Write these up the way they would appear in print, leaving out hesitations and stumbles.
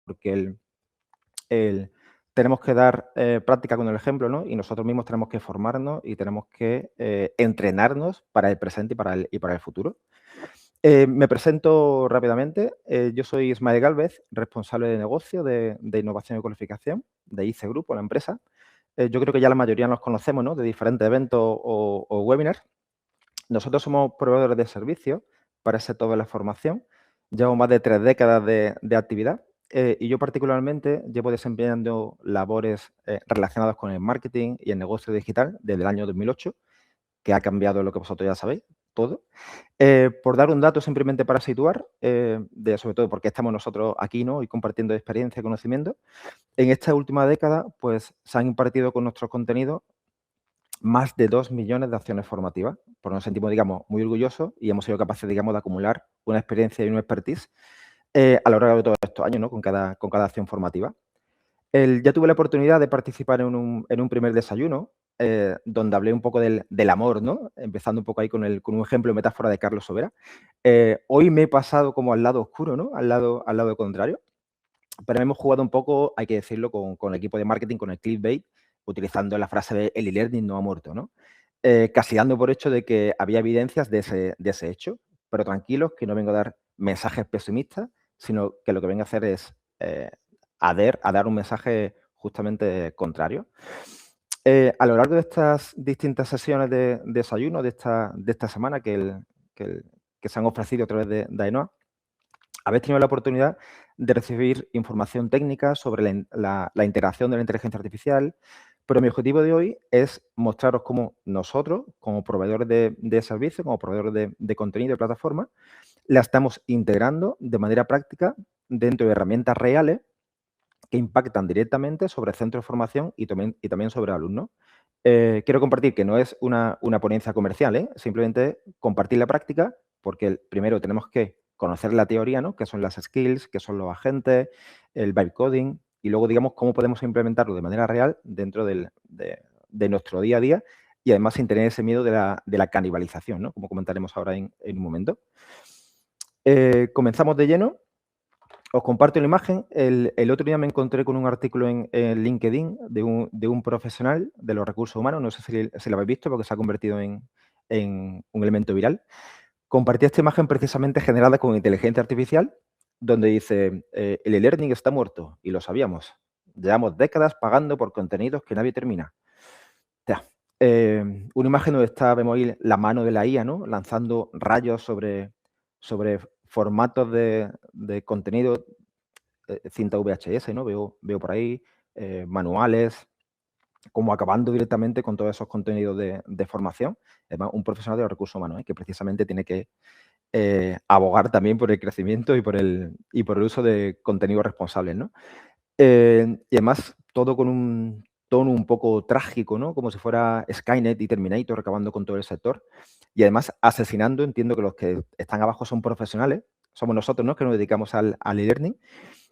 porque tenemos que dar práctica con el ejemplo, ¿no? Y nosotros mismos tenemos que formarnos y tenemos que entrenarnos para el presente y para el futuro. Me presento rápidamente. Yo soy Ismael Gálvez, responsable de negocio de innovación y cualificación de ICE Grupo, la empresa. Yo creo que ya la mayoría nos conocemos, ¿no? De diferentes eventos o webinars. Nosotros somos proveedores de servicios para ese sector de la formación. Llevo más de 3 décadas de actividad y yo particularmente llevo desempeñando labores relacionadas con el marketing y el negocio digital desde el año 2008, que ha cambiado lo que vosotros ya sabéis, todo. Por dar un dato simplemente para situar, sobre todo porque estamos nosotros aquí, ¿no? Y compartiendo experiencia y conocimiento, en esta última década, pues se han impartido con nuestros contenidos más de 2 millones de acciones formativas. Por nos sentimos, digamos, muy orgullosos y hemos sido capaces, digamos, de acumular una experiencia y una expertise a lo largo de todos estos años, ¿no? Con cada acción formativa. Ya tuve la oportunidad de participar en un primer desayuno, donde hablé un poco del amor, ¿no? Empezando un poco ahí con un ejemplo, metáfora de Carlos Sobera. Hoy me he pasado como al lado oscuro, ¿no? Al lado contrario. Pero hemos jugado un poco, hay que decirlo, con el equipo de marketing, con el clickbait, utilizando la frase de el e-learning no ha muerto, ¿no? Casi dando por hecho de que había evidencias de ese hecho. Pero tranquilos, que no vengo a dar mensajes pesimistas, sino que lo que vengo a hacer es a dar un mensaje justamente contrario. A lo largo de estas distintas sesiones de desayuno de esta semana que se han ofrecido a través de Ainhoa, habéis tenido la oportunidad de recibir información técnica sobre la integración de la inteligencia artificial, pero mi objetivo de hoy es mostraros cómo nosotros, como proveedores de servicios, como proveedores de contenido de plataforma, la estamos integrando de manera práctica dentro de herramientas reales que impactan directamente sobre el centro de formación y también sobre alumnos. Quiero compartir que no es una ponencia comercial, simplemente compartir la práctica, porque primero tenemos que conocer la teoría, ¿no? Qué son las skills, qué son los agentes, el vibe coding, y luego, digamos, cómo podemos implementarlo de manera real dentro de nuestro día a día y además sin tener ese miedo de la canibalización, ¿no? Como comentaremos ahora en un momento. Comenzamos de lleno. Os comparto la imagen. El otro día me encontré con un artículo en LinkedIn de un profesional de los recursos humanos, no sé si lo habéis visto porque se ha convertido en un elemento viral. Compartí esta imagen precisamente generada con inteligencia artificial, donde dice, el e-learning está muerto, y lo sabíamos. Llevamos décadas pagando por contenidos que nadie termina. Ya. Una imagen donde vemos ahí la mano de la IA, ¿no? Lanzando rayos sobre formatos de contenido, cinta VHS, ¿no? Veo por ahí, manuales, como acabando directamente con todos esos contenidos de formación. Además, un profesional de los recursos humanos, que precisamente tiene que abogar también por el crecimiento y por el uso de contenidos responsables, ¿no? Y además, todo con un tono un poco trágico, ¿no? Como si fuera Skynet y Terminator acabando con todo el sector. Y además asesinando, entiendo que los que están abajo son profesionales, somos nosotros, ¿no? Que nos dedicamos al e-learning,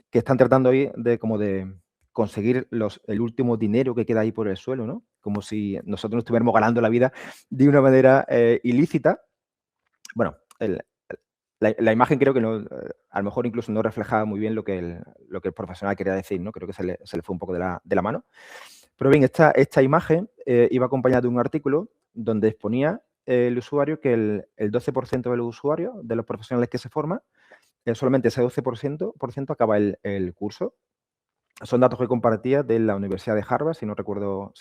que están tratando ahí de conseguir el último dinero que queda ahí por el suelo, ¿no? Como si nosotros nos estuviéramos ganando la vida de una manera ilícita. Bueno, la imagen creo que no, a lo mejor incluso no reflejaba muy bien lo que el profesional quería decir, ¿no? Creo que se le fue un poco de la mano. Pero bien, esta imagen iba acompañada de un artículo donde exponía el usuario que el 12% de los usuarios, de los profesionales que se forman, solamente ese 12% acaba el curso. Son datos que compartía de la Universidad de Harvard, si no recuerdo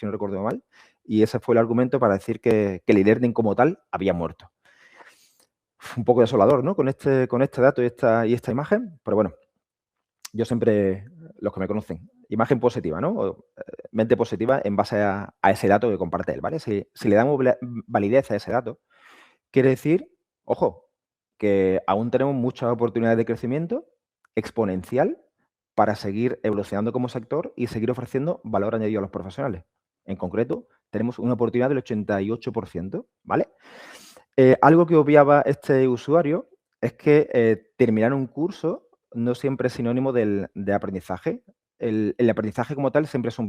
mal, y ese fue el argumento para decir que el e-learning como tal había muerto. Un poco desolador, ¿no? Con este dato y esta imagen, pero bueno, yo siempre, los que me conocen, imagen positiva, ¿no? O, mente positiva en base a ese dato que comparte él, ¿vale? Si le damos validez a ese dato, quiere decir, ojo, que aún tenemos muchas oportunidades de crecimiento exponencial para seguir evolucionando como sector y seguir ofreciendo valor añadido a los profesionales. En concreto, tenemos una oportunidad del 88%, ¿vale? Algo que obviaba este usuario es que terminar un curso no siempre es sinónimo de aprendizaje. El aprendizaje como tal siempre es un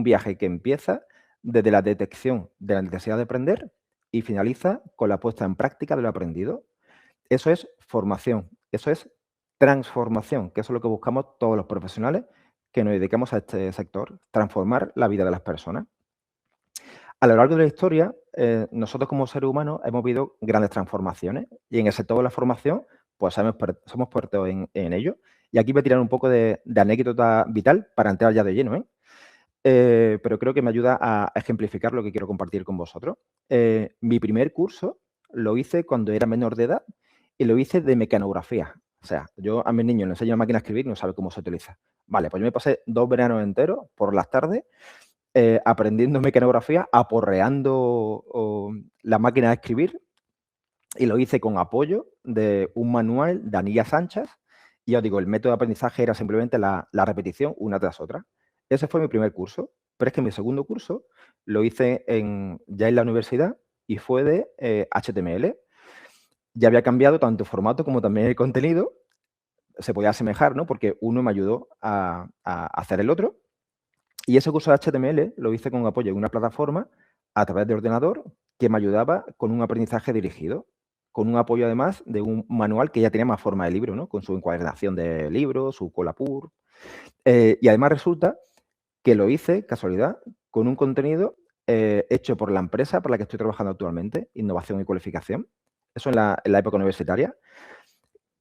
viaje que empieza desde la detección de la necesidad de aprender y finaliza con la puesta en práctica de lo aprendido. Eso es formación, eso es transformación, que eso es lo que buscamos todos los profesionales que nos dedicamos a este sector, transformar la vida de las personas. A lo largo de la historia, nosotros como seres humanos hemos vivido grandes transformaciones y en el sector de la formación, pues somos expertos en ello. Y aquí voy a tirar un poco de anécdota vital para entrar ya de lleno, ¿eh? Pero creo que me ayuda a ejemplificar lo que quiero compartir con vosotros. Mi primer curso lo hice cuando era menor de edad y lo hice de mecanografía. O sea, yo a mis niños les enseño la máquina a escribir y no saben cómo se utiliza. Vale, pues yo me pasé 2 veranos enteros por las tardes aprendiendo mecanografía, aporreando la máquina de escribir y lo hice con apoyo de un manual de anillas anchas. Y ya os digo, el método de aprendizaje era simplemente la repetición una tras otra. Ese fue mi primer curso, pero es que mi segundo curso lo hice ya en la universidad y fue de HTML. Ya había cambiado tanto el formato como también el contenido. Se podía asemejar, ¿no? Porque uno me ayudó a hacer el otro. Y ese curso de HTML lo hice con apoyo de una plataforma a través de ordenador que me ayudaba con un aprendizaje dirigido, con un apoyo además de un manual que ya tenía más forma de libro, ¿no? Con su encuadernación de libros, su colapur. Y además resulta que lo hice, casualidad, con un contenido hecho por la empresa para la que estoy trabajando actualmente, Innovación y Cualificación. Eso en la época universitaria.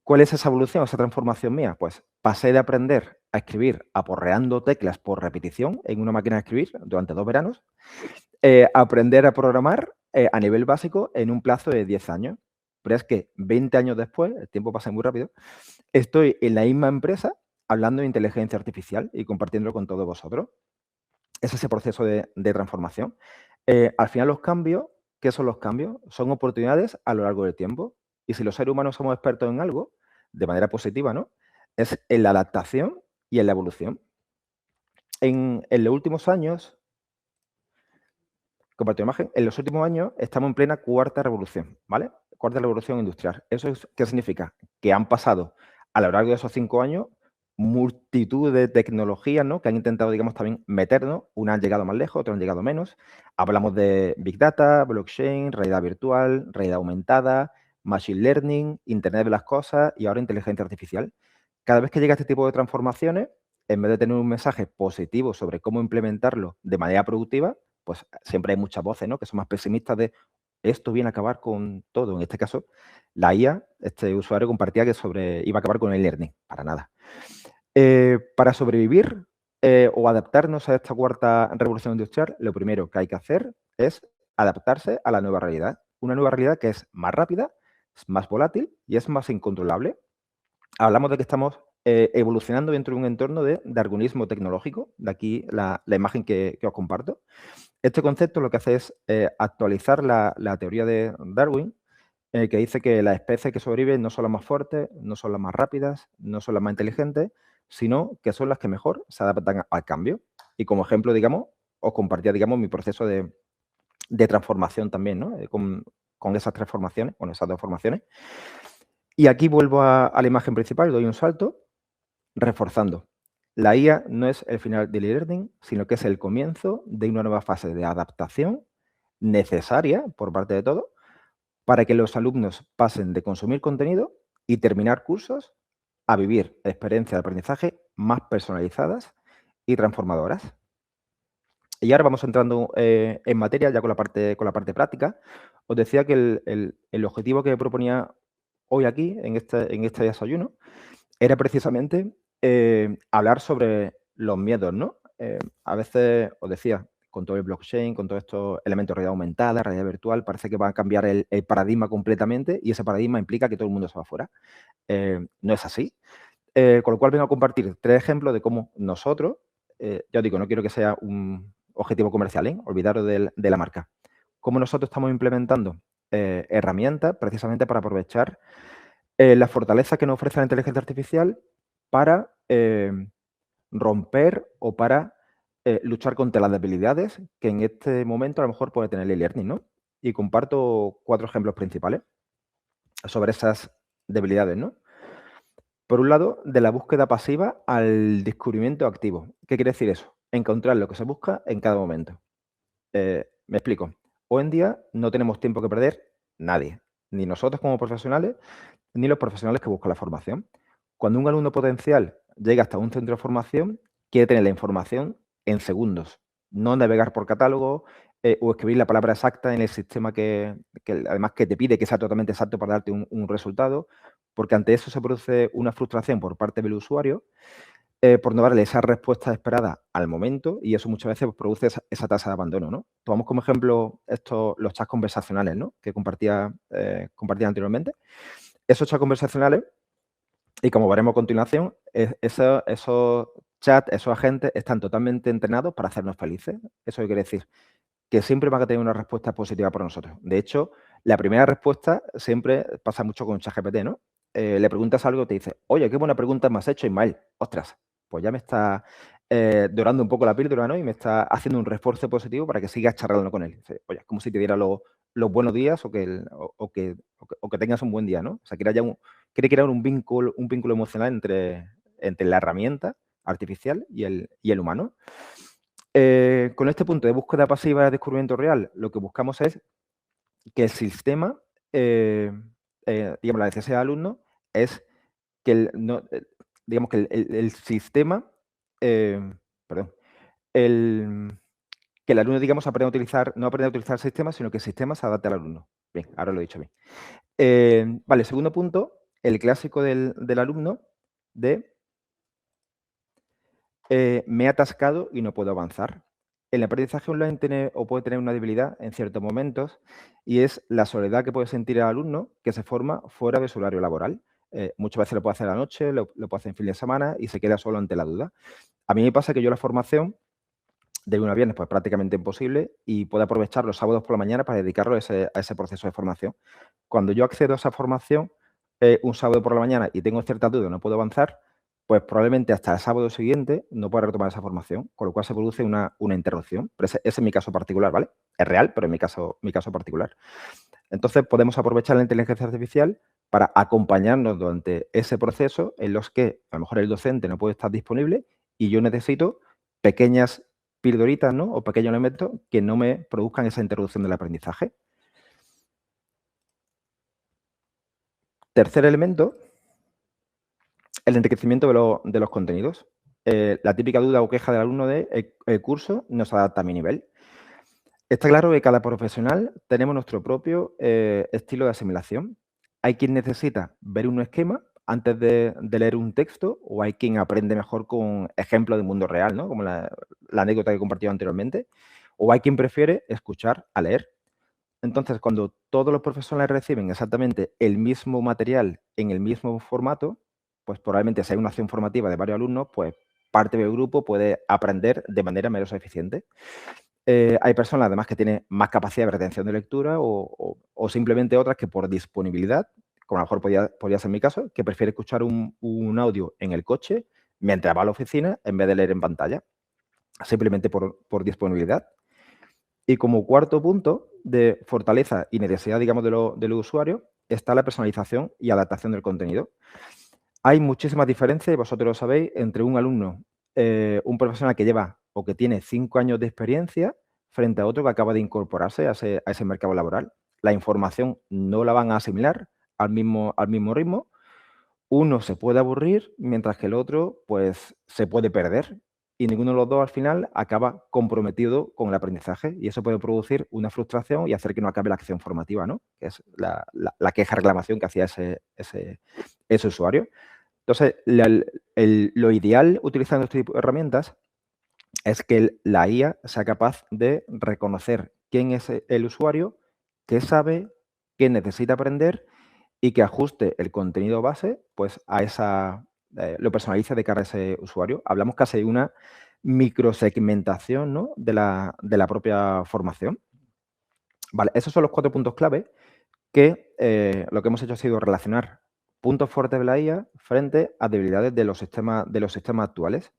¿Cuál es esa evolución, esa transformación mía? Pues pasé de aprender a escribir aporreando teclas por repetición en una máquina de escribir durante 2 veranos, a aprender a programar a nivel básico en un plazo de 10 años. Pero es que 20 años después, el tiempo pasa muy rápido, estoy en la misma empresa hablando de inteligencia artificial y compartiéndolo con todos vosotros. Es ese proceso de transformación. Al final los cambios, ¿qué son los cambios? Son oportunidades a lo largo del tiempo. Y si los seres humanos somos expertos en algo, de manera positiva, ¿no? Es en la adaptación y en la evolución. En los últimos años, comparto imagen, en los últimos años estamos en plena cuarta revolución, ¿vale? Cuarta revolución industrial. ¿Qué significa? Que han pasado a lo largo de esos 5 años multitud de tecnologías, ¿no? Que han intentado, digamos, también meternos. Unas han llegado más lejos, otras han llegado menos. Hablamos de Big Data, Blockchain, realidad virtual, realidad aumentada, Machine Learning, Internet de las Cosas y ahora inteligencia artificial. Cada vez que llega este tipo de transformaciones, en vez de tener un mensaje positivo sobre cómo implementarlo de manera productiva, pues siempre hay muchas voces, ¿no? Que son más pesimistas de esto viene a acabar con todo. En este caso, la IA, este usuario compartía que iba a acabar con el learning. Para nada. Para sobrevivir o adaptarnos a esta cuarta revolución industrial, lo primero que hay que hacer es adaptarse a la nueva realidad. Una nueva realidad que es más rápida, es más volátil y es más incontrolable. Hablamos de que estamos evolucionando dentro de un entorno de darwinismo tecnológico. De aquí la imagen que os comparto. Este concepto lo que hace es actualizar la teoría de Darwin, que dice que las especies que sobreviven no son las más fuertes, no son las más rápidas, no son las más inteligentes, sino que son las que mejor se adaptan al cambio. Y como ejemplo, digamos, os compartía, digamos, mi proceso de transformación también, ¿no? Con esas 3 formaciones, con esas 2 formaciones. Y aquí vuelvo a la imagen principal, doy un salto, reforzando. La IA no es el final del e-learning, sino que es el comienzo de una nueva fase de adaptación necesaria por parte de todos para que los alumnos pasen de consumir contenido y terminar cursos a vivir experiencias de aprendizaje más personalizadas y transformadoras. Y ahora vamos entrando en materia ya con la parte práctica. Os decía que el objetivo que proponía hoy aquí, en este desayuno, era precisamente hablar sobre los miedos, ¿no? A veces, os decía, con todo el blockchain, con todos estos elementos de realidad aumentada, realidad virtual, parece que va a cambiar el paradigma completamente y ese paradigma implica que todo el mundo se va afuera. No es así. Con lo cual vengo a compartir 3 ejemplos de cómo nosotros, ya os digo, no quiero que sea un objetivo comercial, olvidaros de la marca. Cómo nosotros estamos implementando herramientas precisamente para aprovechar la fortaleza que nos ofrece la inteligencia artificial para romper o para luchar contra las debilidades que en este momento a lo mejor puede tener el e-learning, ¿no? Y comparto 4 ejemplos principales sobre esas debilidades, ¿no? Por un lado, de la búsqueda pasiva al descubrimiento activo. ¿Qué quiere decir eso? Encontrar lo que se busca en cada momento. Me explico. Hoy en día no tenemos tiempo que perder nadie, ni nosotros como profesionales, ni los profesionales que buscan la formación. Cuando un alumno potencial llega hasta un centro de formación, quiere tener la información en segundos, no navegar por catálogo o escribir la palabra exacta en el sistema que además que te pide que sea totalmente exacto para darte un resultado, porque ante eso se produce una frustración por parte del usuario por no darle esa respuesta esperada al momento y eso muchas veces pues, produce esa tasa de abandono, ¿no? Tomamos como ejemplo los chats conversacionales, ¿no? Que compartía anteriormente. Esos chats conversacionales, y como veremos a continuación, esos chats, esos agentes están totalmente entrenados para hacernos felices. ¿Eso qué quiere decir? Que siempre van a tener una respuesta positiva para nosotros. De hecho, la primera respuesta siempre pasa mucho con ChatGPT, ¿no? Le preguntas algo y te dice, oye, qué buena pregunta me has hecho, Ismael. Ostras, pues ya me está dorando un poco la píldora, ¿no? Y me está haciendo un refuerzo positivo para que sigas charlando con él. Dice, oye, es como si te diera los buenos días o que tengas un buen día, ¿no? O sea, quiere crear un vínculo emocional entre la herramienta artificial y el humano. Con este punto de búsqueda pasiva de descubrimiento real, lo que buscamos es que el sistema, digamos, la necesidad del alumno es que digamos que el sistema, perdón, que el alumno, digamos, no aprenda a utilizar el sistema, sino que el sistema se adapte al alumno. Bien, ahora lo he dicho bien. Vale, segundo punto, el clásico del alumno de me he atascado y no puedo avanzar. El aprendizaje online puede tener una debilidad en ciertos momentos y es la soledad que puede sentir el alumno que se forma fuera de su horario laboral. Muchas veces lo puede hacer a la noche, lo puede hacer en fin de semana y se queda solo ante la duda. A mí me pasa que yo la formación de lunes a viernes pues prácticamente imposible y puedo aprovechar los sábados por la mañana para dedicarlo a ese proceso de formación. Cuando yo accedo a esa formación un sábado por la mañana y tengo cierta duda, no puedo avanzar, pues probablemente hasta el sábado siguiente no pueda retomar esa formación, con lo cual se produce una interrupción. Pero ese es mi caso particular, ¿vale? Es real, pero es mi caso particular. Entonces, podemos aprovechar la inteligencia artificial para acompañarnos durante ese proceso en los que a lo mejor el docente no puede estar disponible y yo necesito pequeñas pildoritas, ¿no? O pequeños elementos que no me produzcan esa interrupción del aprendizaje. Tercer elemento, el enriquecimiento de los contenidos. La típica duda o queja del alumno de el curso no se adapta a mi nivel. Está claro que cada profesional tenemos nuestro propio estilo de asimilación. Hay quien necesita ver un esquema antes de leer un texto o hay quien aprende mejor con ejemplos del mundo real, ¿no? Como la anécdota que he compartido anteriormente. O hay quien prefiere escuchar a leer. Entonces, cuando todos los profesionales reciben exactamente el mismo material en el mismo formato, pues probablemente si hay una acción formativa de varios alumnos, pues parte del grupo puede aprender de manera menos eficiente. Hay personas además que tienen más capacidad de retención de lectura o simplemente otras que por disponibilidad, como a lo mejor podría ser mi caso, que prefiere escuchar un audio en el coche mientras va a la oficina en vez de leer en pantalla, simplemente por disponibilidad. Y como cuarto punto de fortaleza y necesidad, digamos, de los usuarios, está la personalización y adaptación del contenido. Hay muchísimas diferencias, y vosotros lo sabéis, entre un alumno, un profesional que lleva o que tiene 5 años de experiencia frente a otro que acaba de incorporarse a ese mercado laboral. La información no la van a asimilar al mismo ritmo. Uno se puede aburrir, mientras que el otro, pues, se puede perder. Y ninguno de los dos, al final, acaba comprometido con el aprendizaje. Y eso puede producir una frustración y hacer que no acabe la acción formativa, ¿no? Que es la queja reclamación que hacía ese usuario. Entonces, lo ideal utilizando este tipo de herramientas es que la IA sea capaz de reconocer quién es el usuario, qué sabe, qué necesita aprender y que ajuste el contenido base pues a lo personalice de cara a ese usuario. Hablamos casi de una microsegmentación, ¿no? de la propia formación. Vale, esos son los 4 puntos clave que lo que hemos hecho ha sido relacionar puntos fuertes de la IA frente a debilidades de los sistemas actuales.